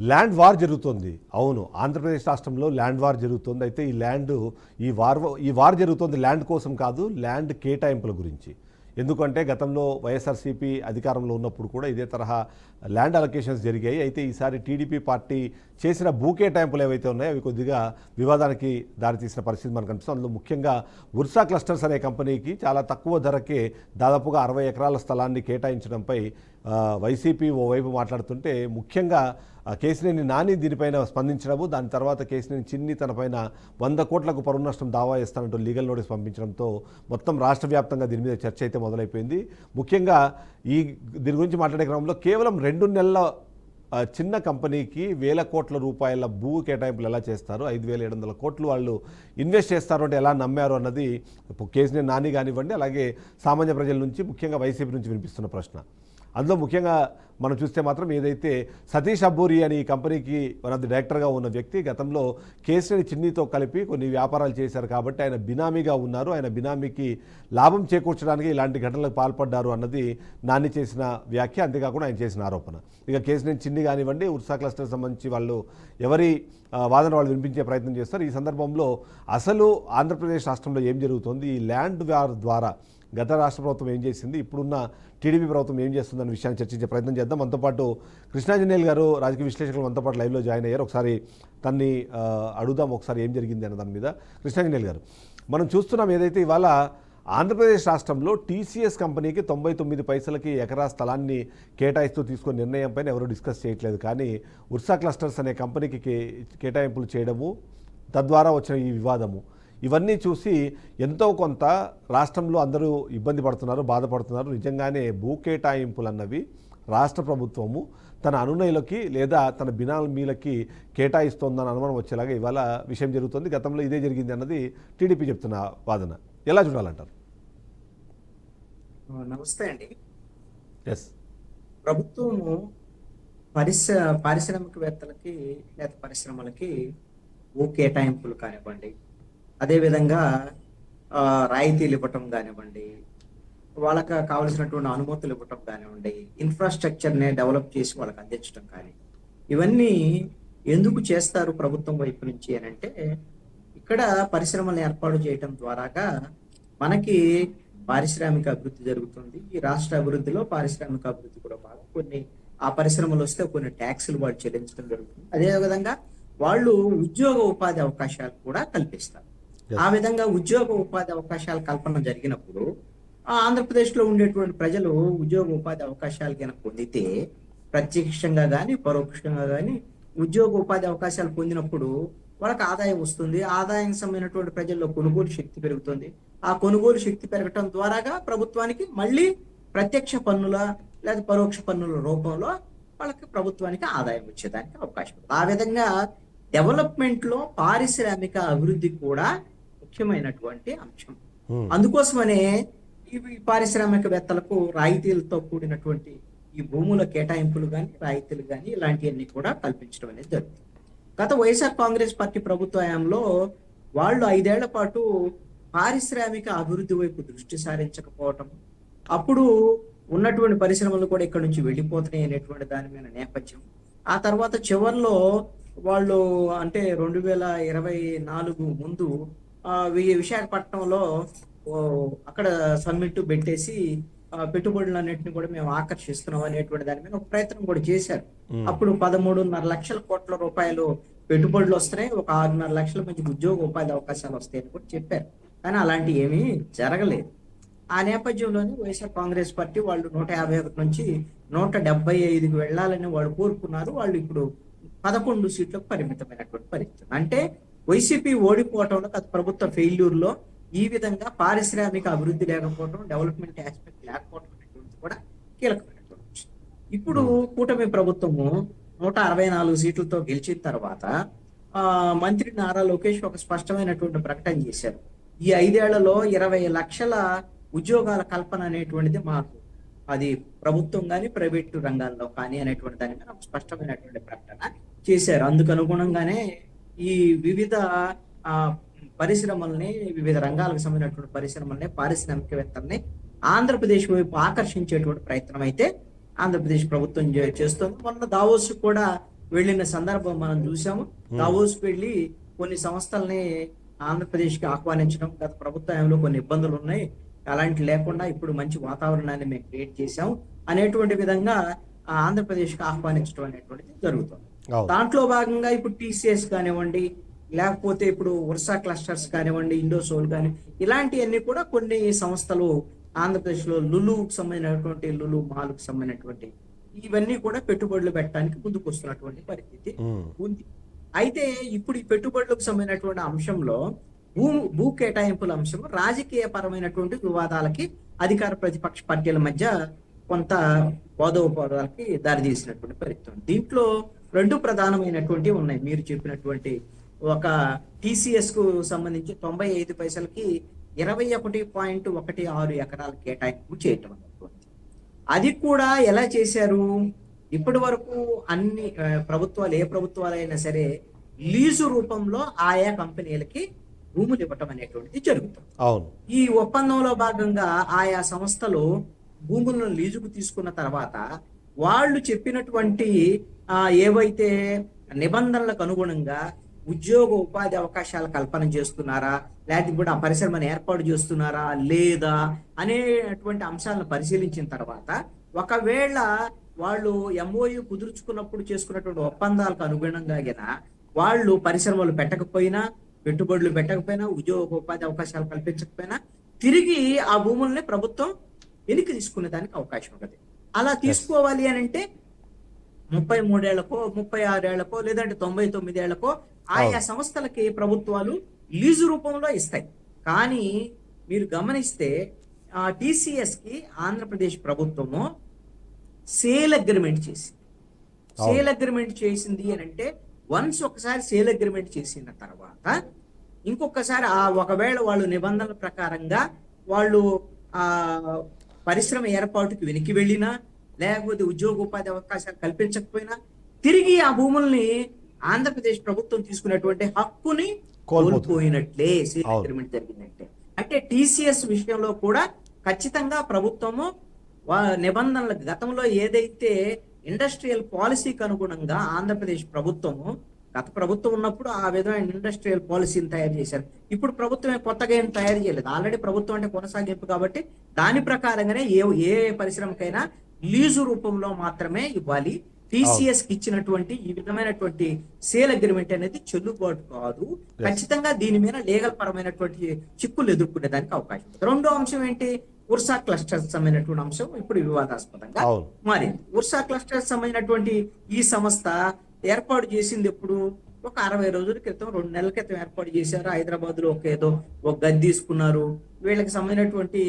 Land war జరుగుతోంది. అవును, ఆంధ్రప్రదేశ్ రాష్ట్రంలో ల్యాండ్ వార్ జరుగుతోంది. అయితే ఈ వార్ జరుగుతోంది ల్యాండ్ కోసం కాదు, ల్యాండ్ కేటాయింపుల గురించి. ఎందుకంటే గతంలో వైఎస్ఆర్సీపీ అధికారంలో ఉన్నప్పుడు కూడా ఇదే తరహా ల్యాండ్ అలొకేషన్స్ జరిగాయి. అయితే ఈసారి టీడీపీ పార్టీ చేసిన భూ కేటాయింపులు ఏవైతే ఉన్నాయో అవి కొద్దిగా వివాదానికి దారితీసిన పరిస్థితి మనకు కనిపిస్తుంది. అందులో ముఖ్యంగా ఉర్సా క్లస్టర్స్ అనే కంపెనీకి చాలా తక్కువ ధరకే దాదాపుగా 60 ఎకరాల స్థలాన్ని కేటాయించడంపై వైసీపీ ఓవైపు మాట్లాడుతుంటే, ముఖ్యంగా కేశినేని నాని దీనిపైన స్పందించడము, దాని తర్వాత కేశినేని చిన్ని తనపైన 100 కోట్లకు పరువు నష్టం దావా చేస్తానంటూ లీగల్ నోటీస్ పంపించడంతో మొత్తం రాష్ట్ర వ్యాప్తంగా దీని మీద చర్చ అయితే మొదలైపోయింది. ముఖ్యంగా దీని గురించి మాట్లాడే క్రమంలో కేవలం 2 నెలల చిన్న కంపెనీకి వేల కోట్ల రూపాయల భూ కేటాయింపులు ఎలా చేస్తారు, 5,700 కోట్లు వాళ్ళు ఇన్వెస్ట్ చేస్తారు అంటే ఎలా నమ్మారు అన్నది కేశినేని నాని కానివ్వండి, అలాగే సామాన్య ప్రజల నుంచి, ముఖ్యంగా వైసీపీ నుంచి వినిపిస్తున్న ప్రశ్న. అందులో ముఖ్యంగా మనం చూస్తే మాత్రం ఏదైతే సతీష్ అబ్బూరి అని ఈ కంపెనీకి వన్ ఆఫ్ ది డైరెక్టర్గా ఉన్న వ్యక్తి గతంలో కేసీని చిన్నితో కలిపి కొన్ని వ్యాపారాలు చేశారు కాబట్టి ఆయన బినామీగా ఉన్నారు, ఆయన బినామీకి లాభం చేకూర్చడానికి ఇలాంటి ఘటనలకు పాల్పడ్డారు అన్నది నాని చేసిన వ్యాఖ్య. అంతేకాకుండా ఆయన చేసిన ఆరోపణ. ఇక కేసీని చిన్ని కానివ్వండి, ఉర్సా క్లస్టర్ సంబంధించి వాళ్ళు ఎవరి వాదన వాళ్ళు వినిపించే ప్రయత్నం చేస్తారు. ఈ సందర్భంలో అసలు ఆంధ్రప్రదేశ్ రాష్ట్రంలో ఏం జరుగుతోంది, ఈ ల్యాండ్ వార్ ద్వారా గత రాష్ట్ర ప్రభుత్వం ఏం చేసింది, ఇప్పుడున్న టీడీపీ ప్రభుత్వం ఏం చేస్తుందన్న విషయాన్ని చర్చించే ప్రయత్నం చేద్దాం. మనతో పాటు కృష్ణాంజనేయులు గారు, రాజకీయ విశ్లేషకులు మనతో పాటు లైవ్లో జాయిన్ అయ్యారు. ఒకసారి తన్ని అడుగుదాం ఒకసారి ఏం జరిగింది అన్న దాని మీద. కృష్ణాంజనేయులు గారు, మనం చూస్తున్నాం ఏదైతే ఇవాళ ఆంధ్రప్రదేశ్ రాష్ట్రంలో టీసీఎస్ కంపెనీకి 99 పైసలకి ఎకరా స్థలాన్ని కేటాయిస్తూ తీసుకున్న నిర్ణయం పైన ఎవరు డిస్కస్ చేయట్లేదు. కానీ ఉర్సా క్లస్టర్స్ అనే కంపెనీకి కేటాయింపులు చేయడము, తద్వారా వచ్చిన ఈ వివాదము, ఇవన్నీ చూసి ఎంతో కొంత రాష్ట్రంలో అందరూ ఇబ్బంది పడుతున్నారు, బాధపడుతున్నారు. నిజంగానే భూ కేటాయింపులు అన్నవి రాష్ట్ర ప్రభుత్వము తన అనునయులకి లేదా తన బినామీలకి కేటాయిస్తోందని అనుమానం వచ్చేలాగా ఇవాళ విషయం జరుగుతుంది. గతంలో ఇదే జరిగింది అన్నది టీడీపీ చెప్తున్న వాదన. ఎలా చూడాలంటారు? నమస్తే అండి. ఎస్, ప్రభుత్వము పారిశ్రామికవేత్తలకి లేదా పరిశ్రమలకి భూ కేటాయింపులు కానివ్వండి, అదేవిధంగా రాయితీలు ఇవ్వటం కానివ్వండి, వాళ్ళకి కావలసినటువంటి అనుమతులు ఇవ్వటం కానివ్వండి, ఇన్ఫ్రాస్ట్రక్చర్ని డెవలప్ చేసి వాళ్ళకి అందించడం కానీ, ఇవన్నీ ఎందుకు చేస్తారు ప్రభుత్వం వైపు నుంచి అని అంటే, ఇక్కడ పరిశ్రమలు ఏర్పాటు చేయటం ద్వారాగా మనకి పారిశ్రామిక అభివృద్ధి జరుగుతుంది. ఈ రాష్ట్ర అభివృద్ధిలో పారిశ్రామిక అభివృద్ధి కూడా బాగా కొన్ని ఆ పరిశ్రమలు వస్తే కొన్ని ట్యాక్సులు వాళ్ళు చెల్లించడం జరుగుతుంది. అదేవిధంగా వాళ్ళు ఉద్యోగ ఉపాధి అవకాశాలు కూడా కల్పిస్తారు. ఆ విధంగా ఉద్యోగ ఉపాధి అవకాశాల కల్పన జరిగినప్పుడు ఆంధ్రప్రదేశ్ లో ఉండేటువంటి ప్రజలు ఉద్యోగ ఉపాధి అవకాశాలు కనుక పొందితే, ప్రత్యక్షంగా కానీ పరోక్షంగా కానీ ఉద్యోగ ఉపాధి అవకాశాలు పొందినప్పుడు వాళ్ళకి ఆదాయం వస్తుంది. ఆదాయం సంబంధించినటువంటి ప్రజల్లో కొనుగోలు శక్తి పెరుగుతుంది. ఆ కొనుగోలు శక్తి పెరగటం ద్వారాగా ప్రభుత్వానికి మళ్ళీ ప్రత్యక్ష పన్నుల లేదా పరోక్ష పన్నుల రూపంలో వాళ్ళకి ప్రభుత్వానికి ఆదాయం వచ్చేదానికి అవకాశం ఉంది. ఆ విధంగా డెవలప్మెంట్ లో పారిశ్రామిక అభివృద్ధి కూడా ముఖ్యమైనటువంటి అంశం. అందుకోసమనే ఈ పారిశ్రామికవేత్తలకు రాయితీలతో కూడినటువంటి ఈ భూముల కేటాయింపులు కానీ, రాయితీలు కానీ ఇలాంటివన్నీ కూడా కల్పించడం అనేది జరుగుతుంది. గత వైఎస్ఆర్ కాంగ్రెస్ పార్టీ ప్రభుత్వ హయాంలో వాళ్ళు 5 ఏళ్ల పాటు పారిశ్రామిక అభివృద్ధి వైపు దృష్టి సారించకపోవటం, అప్పుడు ఉన్నటువంటి పరిశ్రమలు కూడా ఇక్కడ నుంచి వెళ్ళిపోతున్నాయి అనేటువంటి దాని మీద నేపథ్యం. ఆ తర్వాత చివరిలో వాళ్ళు అంటే 2024 ముందు విశాఖపట్నంలో అక్కడ సమ్మిట్ పెట్టేసి పెట్టుబడులన్నింటినీ కూడా మేము ఆకర్షిస్తున్నాం అనేటువంటి దాని మీద ఒక ప్రయత్నం కూడా చేశారు. అప్పుడు 13.5 లక్షల కోట్ల రూపాయలు పెట్టుబడులు వస్తున్నాయి, ఒక 6.5 లక్షల మంది ఉద్యోగ ఉపాధి అవకాశాలు వస్తాయని కూడా చెప్పారు. కానీ అలాంటి ఏమీ జరగలేదు. ఆ నేపథ్యంలోనే వైఎస్ఆర్ కాంగ్రెస్ పార్టీ వాళ్ళు 151 నుంచి 175కి వెళ్ళాలని వాళ్ళు కోరుకున్నారు. వాళ్ళు ఇప్పుడు 11 సీట్లకు పరిమితమైనటువంటి పరిస్థితి. అంటే వైసీపీ ఓడిపోవటంలో, గత ప్రభుత్వ ఫెయిల్యూర్ లో ఈ విధంగా పారిశ్రామిక అభివృద్ధి లేకపోవడం, డెవలప్మెంట్ ఆస్పెక్ట్ లేకపోవడం అనేటువంటి కూడా కీలకమైనటువంటి. ఇప్పుడు కూటమి ప్రభుత్వము 164 సీట్లతో గెలిచిన తర్వాత మంత్రి నారా లోకేష్ ఒక స్పష్టమైనటువంటి ప్రకటన చేశారు. ఈ 5 ఏళ్లలో 20 లక్షల ఉద్యోగాల కల్పన అనేటువంటిది మాకు, అది ప్రభుత్వం కానీ ప్రైవేటు రంగాల్లో కానీ అనేటువంటి దాని మీద ఒక స్పష్టమైనటువంటి ప్రకటన చేశారు. అందుకు అనుగుణంగానే ఈ వివిధ పరిశ్రమల్ని, వివిధ రంగాలకు సంబంధించినటువంటి పరిశ్రమల్ని, పారిశ్రామికవేత్తల్ని ఆంధ్రప్రదేశ్ వైపు ఆకర్షించేటువంటి ప్రయత్నం అయితే ఆంధ్రప్రదేశ్ ప్రభుత్వం చేస్తుంది. మొన్న దావోస్ కూడా వెళ్ళిన సందర్భం మనం చూసాము. దావోస్ వెళ్ళి కొన్ని సంస్థల్ని ఆంధ్రప్రదేశ్కి ఆహ్వానించడం, గత ప్రభుత్వంలో కొన్ని ఇబ్బందులు ఉన్నాయి, అలాంటి లేకుండా ఇప్పుడు మంచి వాతావరణాన్ని మేము క్రియేట్ చేశాం అనేటువంటి విధంగా ఆంధ్రప్రదేశ్కి ఆహ్వానించడం అనేటువంటిది జరుగుతుంది. దాంట్లో భాగంగా ఇప్పుడు టీసీఎస్ కానివ్వండి, లేకపోతే ఇప్పుడు వర్షా క్లస్టర్స్ కానివ్వండి, ఇండోసోల్ కానీ ఇలాంటివన్నీ కూడా కొన్ని సంస్థలు ఆంధ్రప్రదేశ్ లో లులుకు సంబంధించినటువంటి లులు మాల్కు సంబంధించినటువంటి ఇవన్నీ కూడా పెట్టుబడులు పెట్టడానికి ముందుకు వస్తున్నటువంటి పరిస్థితి ఉంది. అయితే ఇప్పుడు ఈ పెట్టుబడులకు సంబంధించినటువంటి అంశంలో భూ కేటాయింపుల అంశం రాజకీయ పరమైనటువంటి వివాదాలకి అధికార ప్రతిపక్ష పార్టీల మధ్య కొంత వాదోపవాదాలకి దారితీసినటువంటి పరిస్థితి. దీంట్లో రెండు ప్రధానమైనటువంటి ఉన్నాయి. మీరు చెప్పినటువంటి ఒక టీసీఎస్ కు సంబంధించి 95 పైసలకి 21.16 ఎకరాల కేటాయింపు చేయటం అన్నటువంటి అది కూడా ఎలా చేశారు? ఇప్పటి వరకు అన్ని ప్రభుత్వాలు, ఏ ప్రభుత్వాలైనా సరే లీజు రూపంలో ఆయా కంపెనీలకి భూములు ఇవ్వటం అనేటువంటిది జరుగుతుంది. ఈ ఒప్పందంలో భాగంగా ఆయా సంస్థలు భూములను లీజుకు తీసుకున్న తర్వాత వాళ్ళు చెప్పినటువంటి ఏవైతే నిబంధనలకు అనుగుణంగా ఉద్యోగ ఉపాధి అవకాశాల కల్పన చేస్తున్నారా, లేకపోతే ఇప్పుడు ఆ పరిశ్రమను ఏర్పాటు చేస్తున్నారా లేదా అనేటువంటి అంశాలను పరిశీలించిన తర్వాత ఒకవేళ వాళ్ళు ఎంఓయు కుదుర్చుకున్నప్పుడు చేసుకున్నటువంటి ఒప్పందాలకు అనుగుణంగా వాళ్ళు పరిశ్రమలు పెట్టకపోయినా, పెట్టుబడులు పెట్టకపోయినా, ఉద్యోగ ఉపాధి అవకాశాలు కల్పించకపోయినా తిరిగి ఆ భూముల్ని ప్రభుత్వం వెనక్కి తీసుకునే దానికి అవకాశం ఉంటుంది. అలా తీసుకోవాలి అని అంటే 33 ఏళ్లకో 36 ఏళ్లకో లేదంటే 99 ఏళ్లకో ఆయా సంస్థలకి ప్రభుత్వాలు లీజు రూపంలో ఇస్తాయి. కానీ మీరు గమనిస్తే టీసీఎస్ కి ఆంధ్రప్రదేశ్ ప్రభుత్వము సేల్ అగ్రిమెంట్ చేసింది. సేల్ అగ్రిమెంట్ చేసింది అని అంటే వన్స్ ఒకసారి సేల్ అగ్రిమెంట్ చేసిన తర్వాత ఇంకొకసారి ఒకవేళ వాళ్ళు నిబంధనల ప్రకారంగా వాళ్ళు ఆ పరిశ్రమ ఏర్పాటుకి వెనక్కి వెళ్ళినా, లేకపోతే ఉద్యోగ ఉపాధి అవకాశాలు కల్పించకపోయినా తిరిగి ఆ భూముల్ని ఆంధ్రప్రదేశ్ ప్రభుత్వం తీసుకునేటువంటి హక్కుని కోల్పోయినట్లే, సేల్ అగ్రిమెంట్ జరిగినట్లే. అంటే టీసీఎస్ విషయంలో కూడా ఖచ్చితంగా ప్రభుత్వము నిబంధనల గతంలో ఏదైతే ఇండస్ట్రియల్ పాలసీకి అనుగుణంగా ఆంధ్రప్రదేశ్ ప్రభుత్వము, గత ప్రభుత్వం ఉన్నప్పుడు ఆ విధమైన ఇండస్ట్రియల్ పాలసీని తయారు చేశారు. ఇప్పుడు ప్రభుత్వం కొత్తగా ఏం తయారు చేయలేదు. ఆల్రెడీ ప్రభుత్వం అంటే కొనసాగింపు కాబట్టి దాని ప్రకారంగానే ఏ పరిశ్రమకైనా లీజు రూపంలో మాత్రమే ఇవ్వాలి. టీసీఎస్ కి ఇచ్చినటువంటి ఈ విధమైనటువంటి సేల్ అగ్రిమెంట్ అనేది చెల్లుబాటు కాదు. ఖచ్చితంగా దీని మీద లీగల్ పరమైనటువంటి చిక్కులు ఎదుర్కొనే దానికి అవకాశం ఉంది. రెండో అంశం ఏంటి? వర్షా క్లస్టర్స్ సంబంధించినటువంటి అంశం ఇప్పుడు వివాదాస్పదంగా మారింది. వర్షా క్లస్టర్స్ సంబంధించినటువంటి ఈ సంస్థ ఏర్పాటు చేసింది ఎప్పుడు? ఒక 60 రోజుల క్రితం, 2 నెలల క్రితం ఏర్పాటు చేశారు. హైదరాబాద్ లో ఒక గది తీసుకున్నారు. వీళ్ళకి సంబంధించినటువంటి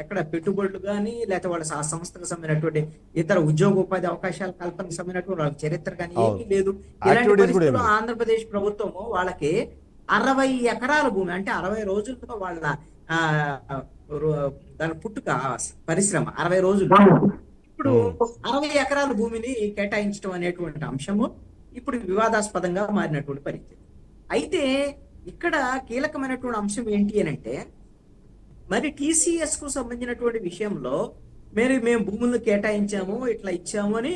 ఎక్కడ పెట్టుబడులు కానీ, లేకపోతే వాళ్ళ ఆ సంస్థకు సంబంధించినటువంటి ఇతర ఉద్యోగ ఉపాధి అవకాశాల కల్పనకు సంబంధించినటువంటి వాళ్ళ చరిత్ర కానీ ఏమీ లేదు. ఇలాంటి పరిస్థితుల్లో ఆంధ్రప్రదేశ్ ప్రభుత్వము వాళ్ళకి 60 ఎకరాల భూమి, అంటే 60 రోజులతో వాళ్ళ దాని పుట్టుక పరిశ్రమ 60 రోజులు, ఇప్పుడు 60 ఎకరాల భూమిని కేటాయించడం అనేటువంటి అంశము ఇప్పుడు వివాదాస్పదంగా మారినటువంటి పరిస్థితి. అయితే ఇక్కడ కీలకమైనటువంటి అంశం ఏంటి అని అంటే, మరి టీసీఎస్ కు సంబంధించినటువంటి విషయంలో మేము భూములను కేటాయించాము, ఇట్లా ఇచ్చాము అని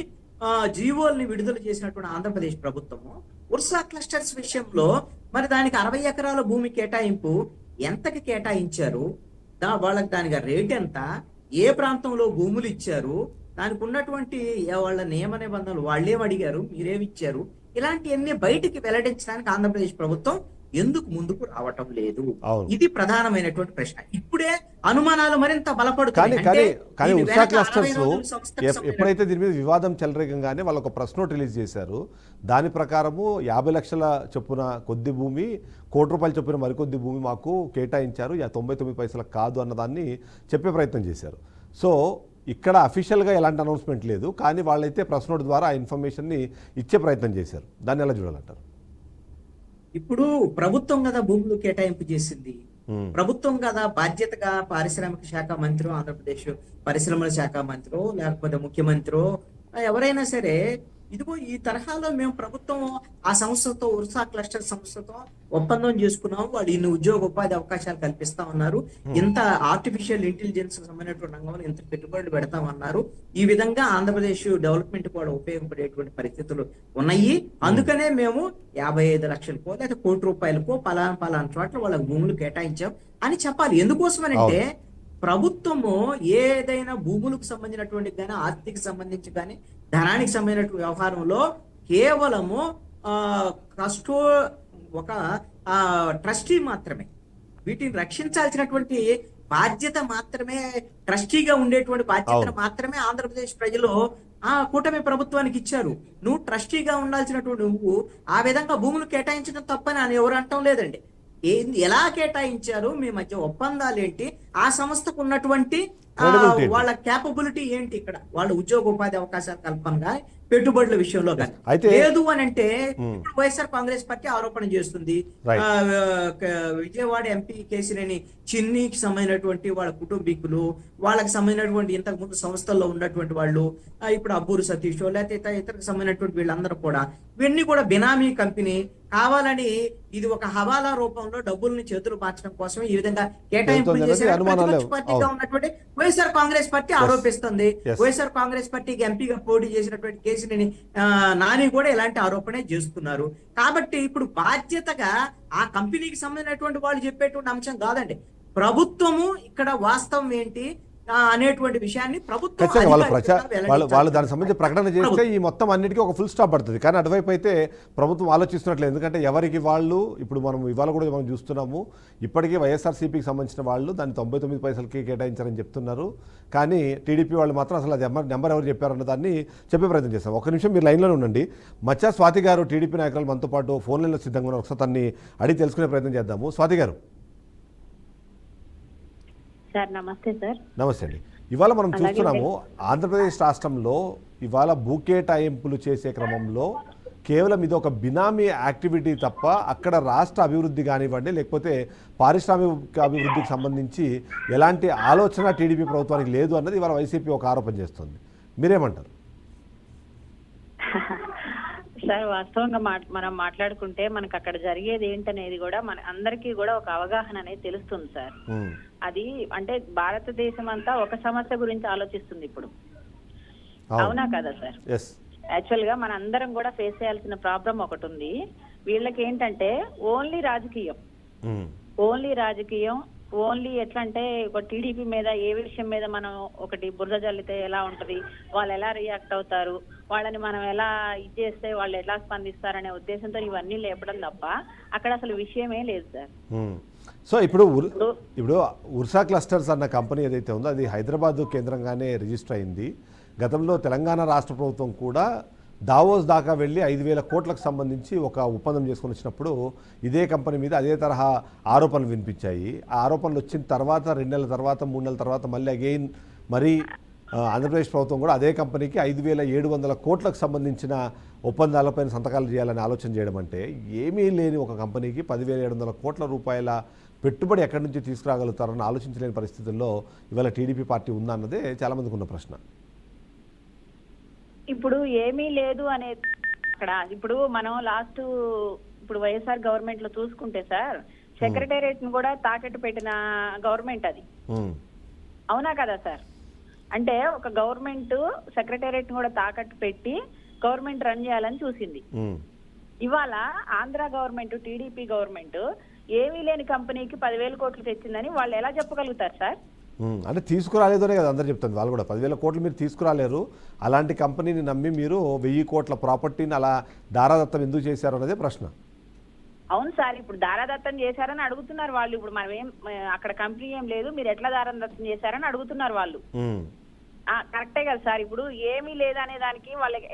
జీవోల్ని విడుదల చేసినటువంటి ఆంధ్రప్రదేశ్ ప్రభుత్వము వర్షా క్లస్టర్స్ విషయంలో మరి దానికి 60 ఎకరాల భూమి కేటాయింపు ఎంతకి కేటాయించారు, వాళ్ళకి దానికి రేట్ ఎంత, ఏ ప్రాంతంలో భూములు ఇచ్చారు, దానికి ఉన్నటువంటి వాళ్ళ నియమ నిబంధనలు వాళ్ళేం అడిగారు, మీరేమి ఇచ్చారు, ఇలాంటివన్నీ బయటికి వెల్లడించడానికి ఆంధ్రప్రదేశ్ ప్రభుత్వం ఎందుకు ముందుకు రావటం లేదు? ఇది ప్రధానమైనటువంటి ప్రశ్న. ఇప్పుడే అనుమానాలు మరింత బలపడుతున్నాయి. కానీ ఉషా క్లస్టర్స్ ఎప్పుడైతే దీని మీద వివాదం చెలరేగంగానే వాళ్ళు ఒక ప్రెస్ నోట్ రిలీజ్ చేశారు. దాని ప్రకారము 50 లక్షల చొప్పున కొద్ది భూమి, ₹1 చొప్పున మరికొద్ది భూమి మాకు కేటాయించారు, 99 పైసలకు కాదు అన్నదాన్ని చెప్పే ప్రయత్నం చేశారు. సో ఇక్కడ అఫీషియల్గా ఎలాంటి అనౌన్స్మెంట్ లేదు, కానీ వాళ్ళైతే ప్రెస్ నోట్ ద్వారా ఆ ఇన్ఫర్మేషన్ని ఇచ్చే ప్రయత్నం చేశారు. దాన్ని ఎలా చూడాలంటారు? ఇప్పుడు ప్రభుత్వం కదా భూములు కేటాయింపు చేసింది, ప్రభుత్వం కదా బాధ్యతగా పారిశ్రామిక శాఖ మంత్రి, ఆంధ్రప్రదేశ్ పరిశ్రమల శాఖ మంత్రి, లేకపోతే ముఖ్యమంత్రి ఎవరైనా సరే ఇదిగో ఈ తరహాలో మేము ప్రభుత్వం ఆ సంస్థతో ఉర్సా క్లస్టర్ సంస్థతో ఒప్పందం చేసుకున్నాము, వాళ్ళు ఇన్ని ఉద్యోగ ఉపాధి అవకాశాలు కల్పిస్తా ఉన్నారు, ఇంత ఆర్టిఫిషియల్ ఇంటెలిజెన్స్ సంబంధించినటువంటి రంగంలో ఇంత పెట్టుబడులు పెడతామన్నారు, ఈ విధంగా ఆంధ్రప్రదేశ్ డెవలప్మెంట్ కూడా ఉపయోగపడేటువంటి పరిస్థితులు ఉన్నాయి, అందుకనే మేము 55 లక్షలకో లేదా ₹1 కోటి పలానా చోట్ల వాళ్ళ భూములు కేటాయించాం అని చెప్పాలి. ఎందుకోసమనంటే ప్రభుత్వము ఏదైనా భూములకు సంబంధించినటువంటి కానీ ఆర్థిక సంబంధించి కానీ ధనానికి సంబంధించిన వ్యవహారంలో కేవలము కస్టో ఒక ట్రస్టీ మాత్రమే, వీటిని రక్షించాల్సినటువంటి బాధ్యత మాత్రమే, ట్రస్టీగా ఉండేటువంటి బాధ్యతను మాత్రమే ఆంధ్రప్రదేశ్ ప్రజలు కూటమి ప్రభుత్వానికి ఇచ్చారు. నువ్వు ట్రస్టీగా ఉండాల్సినటువంటి నువ్వు ఆ విధంగా భూములు కేటాయించడం తప్పని అని ఎవరు అంటం లేదండి. ఎలా కేటాయించారు, మీ మధ్య ఒప్పందాలు ఏంటి, ఆ సంస్థకు ఉన్నటువంటి వాళ్ళ క్యాపబిలిటీ ఏంటి, ఇక్కడ వాళ్ళ ఉద్యోగ ఉపాధి అవకాశాల కల్పన కానీ పెట్టుబడుల విషయంలో కానీ లేదు అని అంటే ఇప్పుడు వైఎస్ఆర్ కాంగ్రెస్ పార్టీ ఆరోపణ చేస్తుంది. విజయవాడ ఎంపీ కేసినేని చిన్నికి సంబంధించినటువంటి వాళ్ళ కుటుంబీకులు, వాళ్ళకి సంబంధించినటువంటి ఇంతకు ముందు సంస్థల్లో ఉన్నటువంటి వాళ్ళు, ఇప్పుడు అబ్బూరు సతీష్ లేకపోతే ఇతరకు సంబంధించినటువంటి వీళ్ళందరూ కూడా ఇవన్నీ కూడా బినామీ కంపెనీ కావాలని ఇది ఒక హవాలా రూపంలో డబ్బుల్ని చేతులు మార్చడం కోసం ఈ విధంగా కేటాయింపులు చేసే పార్టీగా ఉన్నటువంటి వైఎస్ఆర్ కాంగ్రెస్ పార్టీ ఆరోపిస్తుంది. వైఎస్ఆర్ కాంగ్రెస్ పార్టీకి ఎంపీగా పోటీ చేసినటువంటి కేసినేని నాని కూడా ఇలాంటి ఆరోపణే చేస్తున్నారు. కాబట్టి ఇప్పుడు బాధ్యతగా ఆ కంపెనీకి సంబంధించినటువంటి వాళ్ళు చెప్పేటువంటి అంశం కాదండి, ప్రభుత్వము ఇక్కడ వాస్తవం ఏంటి అనేటువంటి విషయాన్ని ప్రభుత్వం వాళ్ళు దానికి సంబంధించి ప్రకటన చేస్తే ఈ మొత్తం అన్నిటికీ ఒక ఫుల్ స్టాప్ పడుతుంది. కానీ అటువైపు అయితే ప్రభుత్వం ఆలోచిస్తున్నట్లేదు, ఎందుకంటే ఎవరికి వాళ్ళు ఇప్పుడు మనం ఇవాళ కూడా మనం చూస్తున్నాము, ఇప్పటికీ వైఎస్ఆర్సీపీకి సంబంధించిన వాళ్ళు దాన్ని 99 పైసలకి కేటాయించారని చెప్తున్నారు. కానీ టీడీపీ వాళ్ళు మాత్రం అసలు అది నెంబర్ ఎవరు చెప్పారన్న దాన్ని చెప్పే ప్రయత్నం చేస్తాం. ఒక నిమిషం మీరు లైన్లోనే ఉండండి. మచ్చా స్వాతి గారు టీడీపీ నాయకులు మనతో పాటు ఫోన్ లైన్లో సిద్ధంగా ఉన్నారు, ఒకసారి తన్ని అడిగి తెలుసుకునే ప్రయత్నం చేద్దాము. స్వాతి గారు సార్ నమస్తే. సార్ నమస్తే అండి. ఇవాళ మనం చూస్తున్నాము ఆంధ్రప్రదేశ్ రాష్ట్రంలో ఇవాళ భూకేటాయింపులు చేసే క్రమంలో కేవలం ఇది ఒక బినామీ యాక్టివిటీ తప్ప అక్కడ రాష్ట్ర అభివృద్ధి కానివ్వండి లేకపోతే పారిశ్రామిక అభివృద్ధికి సంబంధించి ఎలాంటి ఆలోచన టీడీపీ ప్రభుత్వానికి లేదు అన్నది ఇవాళ వైసీపీ ఒక ఆరోపణ చేస్తుంది. మీరేమంటారు? సార్ వాస్తవంగా మనం మాట్లాడుకుంటే మనకు అక్కడ జరిగేది ఏంటనేది కూడా మన అందరికీ కూడా ఒక అవగాహన అనేది తెలుస్తుంది సార్. అది అంటే భారతదేశం అంతా ఒక సమస్య గురించి ఆలోచిస్తుంది ఇప్పుడు, అవునా కదా సార్? యాక్చువల్ గా మన అందరం కూడా ఫేస్ చేయాల్సిన ప్రాబ్లం ఒకటి ఉంది. వీళ్ళకి ఏంటంటే ఓన్లీ రాజకీయం, ఓన్లీ ఎట్లా అంటే ఒక టీడీపీ మీద ఏ విషయం మీద మనం ఒకటి బురద జల్లితే ఎలా ఉంటది, వాళ్ళు ఎలా రియాక్ట్ అవుతారు, వాళ్ళని మనం ఎలా ఇది చేస్తే వాళ్ళు ఎలా స్పందిస్తారనే ఉద్దేశంతో ఇవన్నీ లేపడం తప్ప అక్కడ అసలు విషయమే లేదు సార్. సో ఇప్పుడు ఉర్సా క్లస్టర్స్ అన్న కంపెనీ ఏదైతే ఉందో అది హైదరాబాద్ కేంద్రంగానే రిజిస్టర్ అయింది. గతంలో తెలంగాణ రాష్ట్ర ప్రభుత్వం కూడా దావోస్ దాకా వెళ్ళి 5,000 కోట్లకు సంబంధించి ఒక ఒప్పందం చేసుకొని వచ్చినప్పుడు ఇదే కంపెనీ మీద అదే తరహా ఆరోపణలు వినిపించాయి. ఆ ఆరోపణలు వచ్చిన తర్వాత 2 నెలల తర్వాత 3 నెలల తర్వాత మళ్ళీ అగైన్ మరి ఆంధ్రప్రదేశ్ ప్రభుత్వం కూడా అదే కంపెనీకి 5,700 కోట్లకు సంబంధించిన ఒప్పందాలపైన సంతకాలు చేయాలని ఆలోచన చేయడం అంటే ఏమీ లేని ఒక కంపెనీకి 10,700 కోట్ల రూపాయల పెట్టుబడి ఎక్కడి నుంచి తీసుకురాగలుగుతారని ఆలోచించలేని పరిస్థితుల్లో ఇవాళ టీడీపీ పార్టీ ఉందా అన్నదే చాలామందికి ఉన్న ప్రశ్న. ఇప్పుడు ఏమీ లేదు అనేది అక్కడ ఇప్పుడు మనం ఇప్పుడు వైఎస్ఆర్ గవర్నమెంట్ లో చూసుకుంటే సార్ సెక్రటేరియట్ ను కూడా తాకట్టు పెట్టిన గవర్నమెంట్ అది, అవునా కదా సార్? అంటే ఒక గవర్నమెంట్ సెక్రటేరియట్ ను కూడా తాకట్టు పెట్టి గవర్నమెంట్ రన్ చేయాలని చూసింది. ఇవాళ ఆంధ్ర గవర్నమెంట్ టీడీపీ గవర్నమెంట్ ఏమీ లేని కంపెనీకి 10,000 కోట్లు తెచ్చిందని వాళ్ళు ఎలా చెప్పగలుగుతారు సార్? అంటే తీసుకురాలేదనే కదా అందరు చెప్తుంది. వాళ్ళు కూడా 10,000 కోట్లు మీరు తీసుకురాలేరు, అలాంటి కంపెనీని నమ్మి మీరు 1,000 కోట్ల ప్రాపర్టీని అలా దారాదత్తం ఎందుకు చేశారు అన్నదే ప్రశ్న. అవును సార్, ఇప్పుడు దారాదత్తం చేశారని అడుగుతున్నారు వాళ్ళు. ఇప్పుడు మనం అక్కడ కంపెనీ ఏం లేదు, మీరు ఎట్లా దారాదత్తం చేశారని అడుగుతున్నారు వాళ్ళు. కరెక్టే కదా సార్. ఇప్పుడు ఏమీ లేదనే దానికి వాళ్ళకి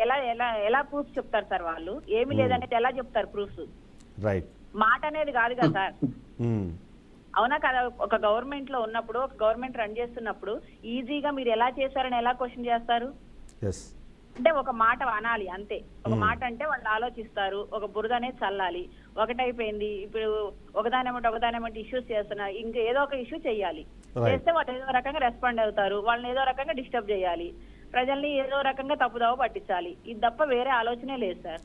ఎలా ప్రూఫ్ చెప్తారు సార్? వాళ్ళు ఏమీ లేదనేది ఎలా చెప్తారు ప్రూఫ్స్? రైట్, మాట అనేది కాదు కదా సార్, అవునా కదా? ఒక గవర్నమెంట్ లో ఉన్నప్పుడు, ఒక గవర్నమెంట్ రన్ చేస్తున్నప్పుడు ఈజీగా మీరు ఎలా చేశారని ఎలా క్వశ్చన్ చేస్తారు? అంటే ఒక మాట అనాలి అంతే. ఒక మాట అంటే వాళ్ళు ఆలోచిస్తారు, ఒక బురద అనేది చల్లాలి. ఒకటైపోయింది, ఇప్పుడు ఒకదానేమంటే ఇష్యూస్ చేస్తున్నారు, ఇంకా ఏదో ఒక ఇష్యూ చేయాలి. చేస్తే వాళ్ళు ఏదో రకంగా రెస్పాండ్ అవుతారు, వాళ్ళని ఏదో రకంగా డిస్టర్బ్ చేయాలి. ప్రజల్ని ఏదో రకంగా తప్పుదావ పట్టించాలి. ఇది తప్ప వేరే ఆలోచనే లేదు సార్.